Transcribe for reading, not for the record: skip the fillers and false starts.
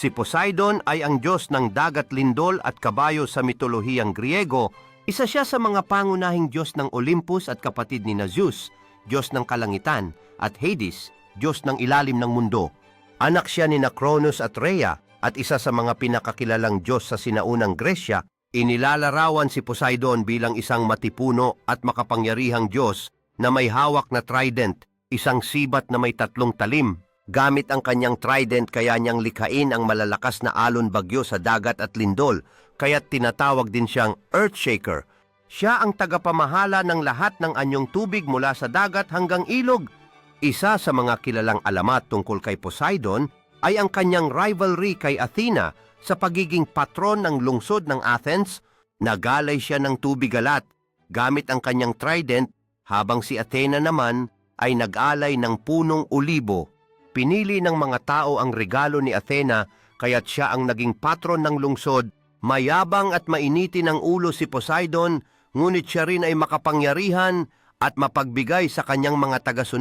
Si Poseidon ay ang Diyos ng dagat, lindol at kabayo sa mitolohiyang Griego. Isa siya sa mga pangunahing Diyos ng Olympus at kapatid ni Zeus, Diyos ng kalangitan, at Hades, Diyos ng ilalim ng mundo. Anak siya ni Cronus at Rhea at isa sa mga pinakakilalang Diyos sa sinaunang Gresya. Inilalarawan si Poseidon bilang isang matipuno at makapangyarihang Diyos na may hawak na trident, isang sibat na may 3 talim. Gamit ang kanyang trident kaya niyang likhain ang malalakas na alon bagyo sa dagat at lindol, kaya't tinatawag din siyang Earthshaker. Siya ang tagapamahala ng lahat ng anyong tubig mula sa dagat hanggang ilog. Isa sa mga kilalang alamat tungkol kay Poseidon ay ang kanyang rivalry kay Athena sa pagiging patron ng lungsod ng Athens. Nagalay siya ng tubig alat gamit ang kanyang trident, habang si Athena naman ay nag-alay ng punong olibo. Pinili ng mga tao ang regalo ni Athena kaya't siya ang naging patron ng lungsod. Mayabang at mainitin ang ulo si Poseidon, ngunit siya rin ay makapangyarihan at mapagbigay sa kanyang mga tagasunod.